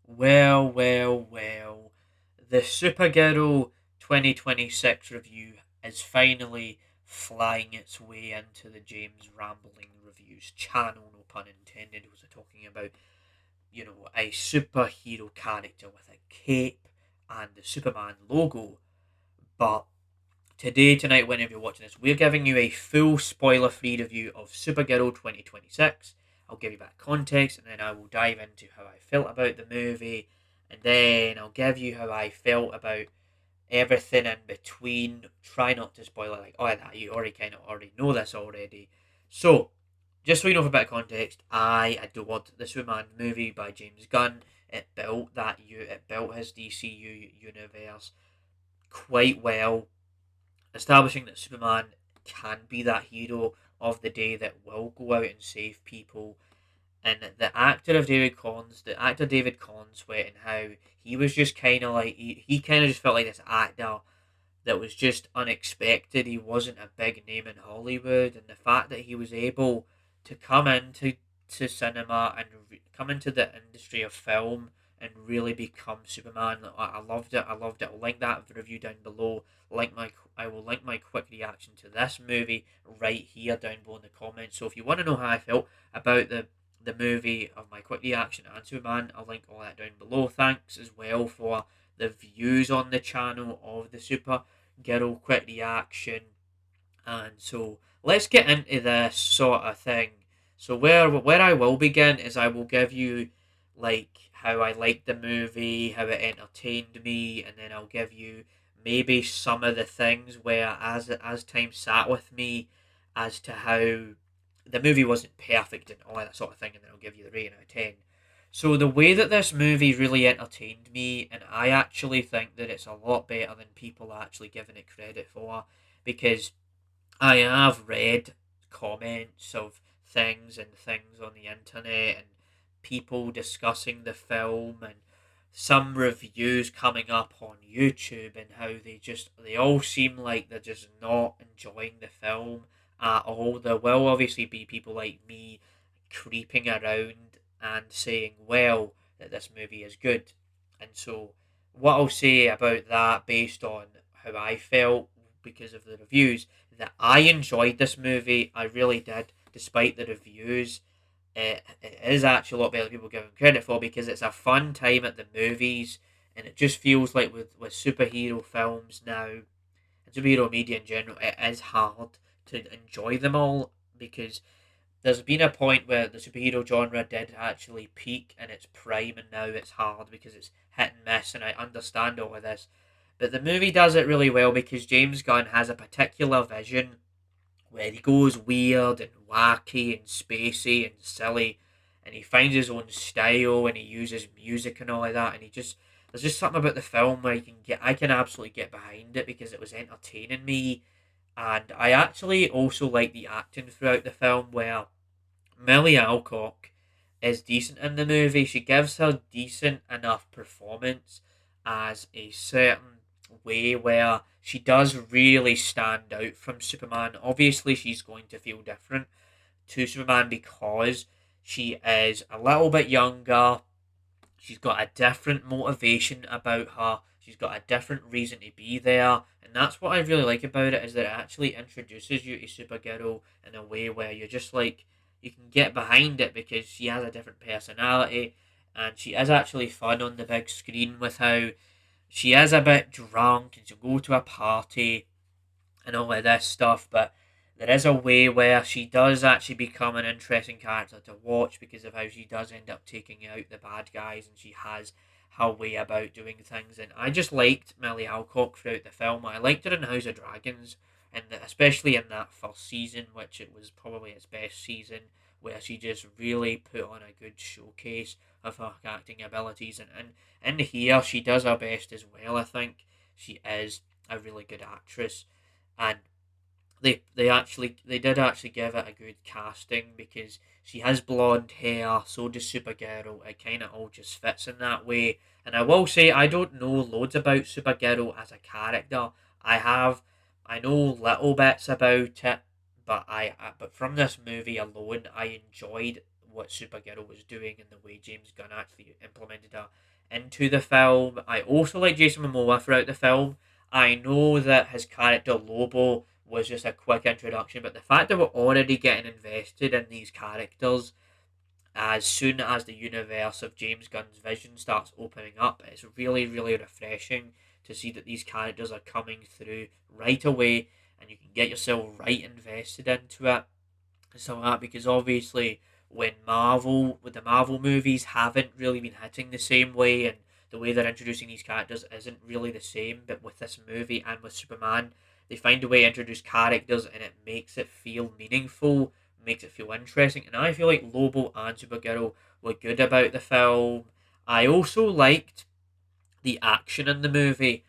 Well. The Supergirl 2026 review is finally flying its way into the James Rambling Reviews channel, no pun intended. Was talking about, a superhero character with a cape and the Superman logo. But tonight, whenever you're watching this, we're giving you a full spoiler free review of Supergirl 2026. I'll give you that context and then I will dive into how I felt about the movie, and then I'll give you how I felt about everything in between. Try not to spoil it, like, oh, that you already kind of already know this already. So, just so you know, for a bit of context, I adored the Superman movie by James Gunn. It built his DCU universe quite well, establishing that Superman can be that hero of the day that will go out and save people. And the actor David Cornsweet, and how he was just kind of like, he kind of just felt like this actor that was just unexpected. He wasn't a big name in Hollywood, and the fact that he was able to come into cinema and come into the industry of film and really become Superman, I loved it. I'll link that review down below. I will link my quick reaction to this movie right here down below in the comments. So if you want to know how I felt about the movie of my quick reaction and Superman, I'll link all that down below. Thanks as well for the views on the channel of the Supergirl quick reaction. And so let's get into this sort of thing. So where I will begin is I will give you like how I liked the movie, how it entertained me, and then I'll give you maybe some of the things where as time sat with me as to how the movie wasn't perfect and all that sort of thing, and then I'll give you the rating out of 10. So the way that this movie really entertained me, and I actually think that it's a lot better than people are actually giving it credit for, because I have read comments of things on the internet and people discussing the film and some reviews coming up on YouTube, and how they all seem like they're just not enjoying the film at all. There will obviously be people like me creeping around and saying, well, that this movie is good. And so what I'll say about that, based on how I felt because of the reviews, that I enjoyed this movie. I really did, despite the reviews. It is actually a lot better than people give him credit for, because it's a fun time at the movies, and it just feels like with superhero films now and superhero media in general, it is hard to enjoy them all, because there's been a point where the superhero genre did actually peak in its prime, and now it's hard because it's hit and miss, and I understand all of this. But the movie does it really well because James Gunn has a particular vision where he goes weird and wacky and spacey and silly, and he finds his own style, and he uses music and all of that, and there's just something about the film where I can absolutely get behind it because it was entertaining me. And I actually also like the acting throughout the film, where Milly Alcock is decent in the movie. She gives her decent enough performance as a certain way where she does really stand out from Superman. Obviously, she's going to feel different to Superman because she is a little bit younger. She's got a different motivation about her. She's got a different reason to be there. And that's what I really like about it, is that it actually introduces you to Supergirl in a way where you're just like, you can get behind it because she has a different personality, and she is actually fun on the big screen with how she is a bit drunk and she'll go to a party and all of this stuff, but there is a way where she does actually become an interesting character to watch because of how she does end up taking out the bad guys, and she has her way about doing things. And I just liked Milly Alcock throughout the film. I liked her in House of Dragons, and especially in that first season, which it was probably its best season, where she just really put on a good showcase of her acting abilities. And in here, she does her best as well. I think she is a really good actress, and they did actually give it a good casting because she has blonde hair, so does Supergirl. It kind of all just fits in that way. And I will say I don't know loads about Supergirl as a character. I know little bits about it, but but from this movie alone, I enjoyed what Supergirl was doing and the way James Gunn actually implemented her into the film. I also like Jason Momoa throughout the film. I know that his character Lobo was just a quick introduction, but the fact that we're already getting invested in these characters as soon as the universe of James Gunn's vision starts opening up, it's really, really refreshing to see that these characters are coming through right away and you can get yourself right invested into it and stuff like that, because obviously when Marvel with the Marvel movies haven't really been hitting the same way, and the way they're introducing these characters isn't really the same, but with this movie and with Superman they find a way to introduce characters and it makes it feel meaningful, makes it feel interesting, and I feel like Lobo and Supergirl were good about the film. I also liked the action in the movie.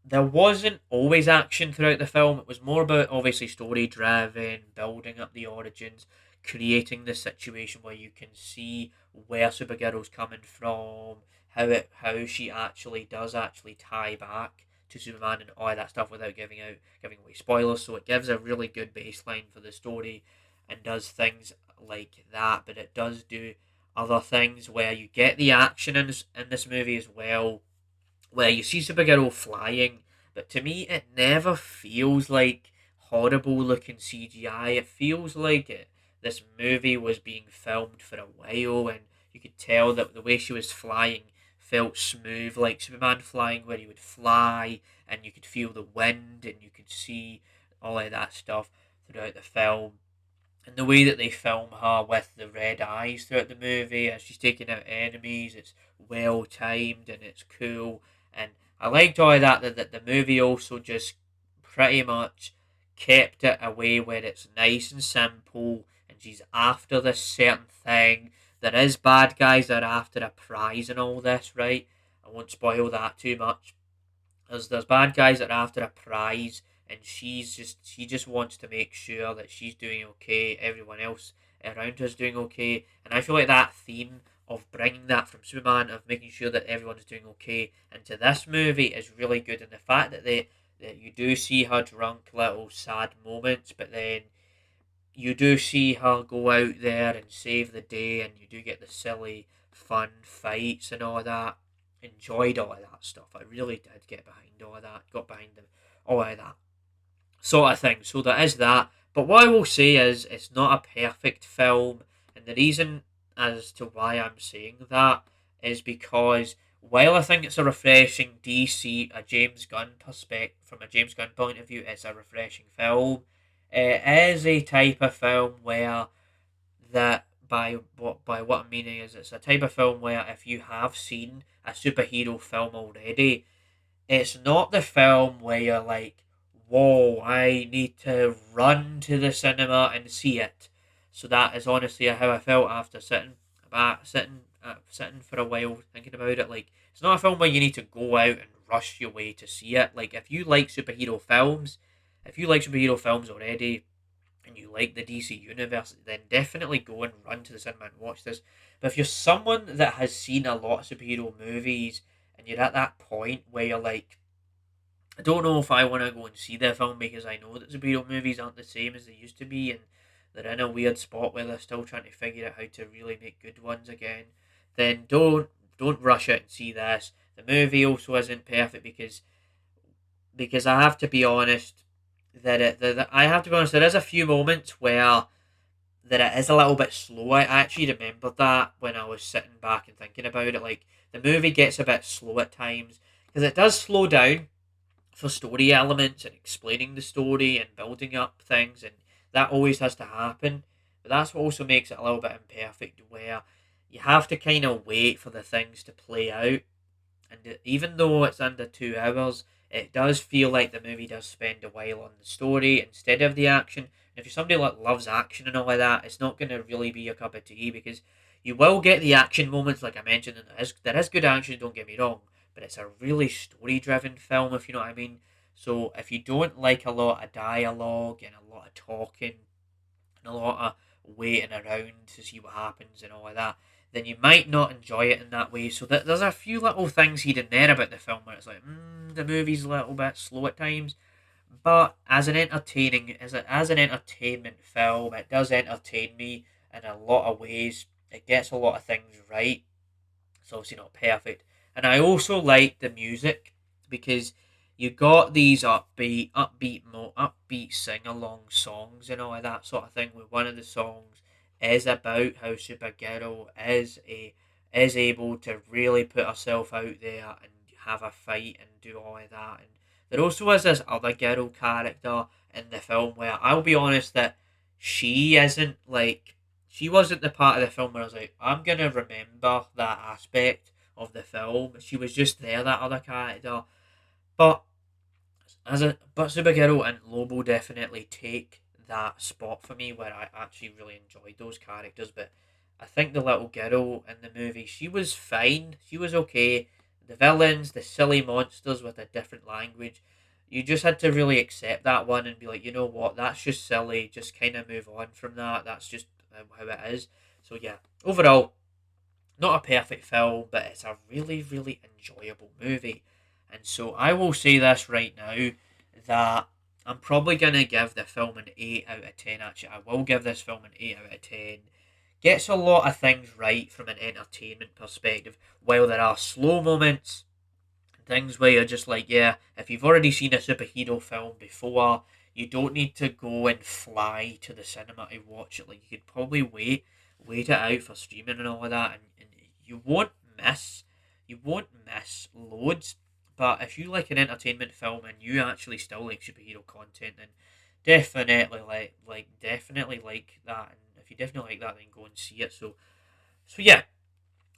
There wasn't always action throughout the film. It was more about obviously story driven, building up the origins, creating the situation where you can see where Supergirl's coming from, how she actually does actually tie back to Superman and all that stuff without giving away spoilers. So it gives a really good baseline for the story and does things like that. But it does do other things where you get the action in this movie as well, where you see Supergirl flying, but to me it never feels like horrible looking CGI. It feels like this movie was being filmed for a while, and you could tell that the way she was flying felt smooth, like Superman flying, where he would fly, and you could feel the wind, and you could see all of that stuff throughout the film. And the way that they film her with the red eyes throughout the movie as she's taking out enemies, it's well timed and it's cool. And I liked all of that, that the movie also just pretty much kept it away where it's nice and simple and she's after this certain thing. There is bad guys that are after a prize and all this, right? I won't spoil that too much. There's bad guys that are after a prize, and she just wants to make sure that she's doing okay, everyone else around her is doing okay, and I feel like that theme of bringing that from Superman, of making sure that everyone's doing okay, into this movie is really good, and the fact that you do see her drunk little sad moments, but then you do see her go out there and save the day, and you do get the silly, fun fights and all that. Enjoyed all of that stuff. I really did get behind all of that. Got behind them, all of that sort of thing. So there is that. But what I will say is, it's not a perfect film, and the reason as to why I'm saying that is because while I think it's a refreshing DC, a James Gunn perspective, from a James Gunn point of view, it's a refreshing film. It is a type of film where that by what I'm meaning is, it's a type of film where if you have seen a superhero film already, it's not the film where you're like, whoa, I need to run to the cinema and see it. So that is honestly how I felt after sitting for a while thinking about it. Like, it's not a film where you need to go out and rush your way to see it. Like, if you like superhero films already, and you like the DC universe, then definitely go and run to the cinema and watch this. But if you're someone that has seen a lot of superhero movies and you're at that point where you're like, I don't know if I want to go and see the film because I know that superhero movies aren't the same as they used to be, and they're in a weird spot where they're still trying to figure out how to really make good ones again, then don't rush out and see this. The movie also isn't perfect because I have to be honest, I have to be honest, there is a few moments where that it is a little bit slow. I actually remembered that when I was sitting back and thinking about it. Like, the movie gets a bit slow at times because it does slow down for story elements and explaining the story and building up things, and that always has to happen. But that's what also makes it a little bit imperfect, where you have to kind of wait for the things to play out, and even though it's under 2 hours, it does feel like the movie does spend a while on the story instead of the action. And if you're somebody that loves action and all of that, it's not going to really be your cup of tea, because you will get the action moments, like I mentioned, and there is good action, don't get me wrong, but it's a really story driven film, if you know what I mean. So if you don't like a lot of dialogue and a lot of talking and a lot of waiting around to see what happens and all of that, then you might not enjoy it in that way. So there's a few little things here and there about the film where it's like, the movie's a little bit slow at times. But as an entertainment film, it does entertain me. in a lot of ways. It gets a lot of things right. It's obviously not perfect. And I also like the music because you got these upbeat sing along songs and all of that sort of thing. Where one of the songs is about how Supergirl is able to really put herself out there and have a fight and do all of that. And there also is this other girl character in the film where I'll be honest that she isn't like she wasn't the part of the film where I was like, I'm gonna remember that aspect of the film. She was just there, that other character. But but Supergirl and Lobo definitely take that spot for me where I actually really enjoyed those characters. But I think the little girl in the movie, she was fine. She was okay. The villains, the silly monsters with a different language, you just had to really accept that one and be like, you know what, that's just silly. Just kind of move on from that. That's just how it is. So yeah, overall, not a perfect film, but it's a really, really enjoyable movie. And so I will say this right now that I'm probably going to give the film an 8 out of 10. Actually, I will give this film an 8 out of 10. Gets a lot of things right from an entertainment perspective. While there are slow moments, things where you're just like, yeah, if you've already seen a superhero film before, you don't need to go and fly to the cinema to watch it. Like you could probably wait it out for streaming and all of that, and you won't miss loads. But if you like an entertainment film and you actually still like superhero content, then definitely like that. And if you definitely like that, then go and see it. So yeah,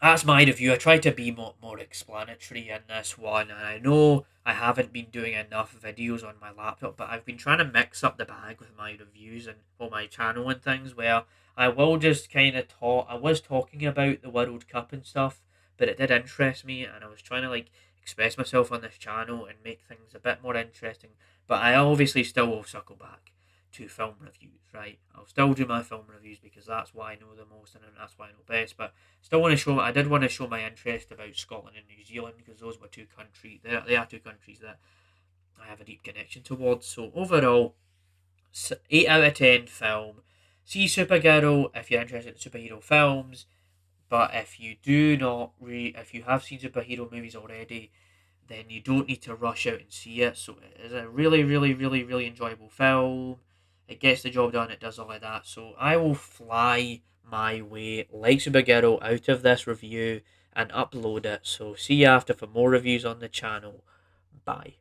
that's my review. I tried to be more explanatory in this one, and I know I haven't been doing enough videos on my laptop, but I've been trying to mix up the bag with my reviews and for my channel and things where I will just kind of talk. I was talking about the World Cup and stuff, but it did interest me, and I was trying to like express myself on this channel and make things a bit more interesting. But I obviously still will circle back to film reviews, right? I'll still do my film reviews because that's what I know the most and that's what I know best. But still want to show. I did want to show my interest about Scotland and New Zealand because those were two countries. They are two countries that I have a deep connection towards. So overall, 8 out of 10 film. See Supergirl if you're interested in superhero films. But if you do not if you have seen superhero movies already, then you don't need to rush out and see it. So it is a really, really, really, really enjoyable film. It gets the job done. It does all of that. So I will fly my way like Supergirl out of this review and upload it. So see you after for more reviews on the channel. Bye.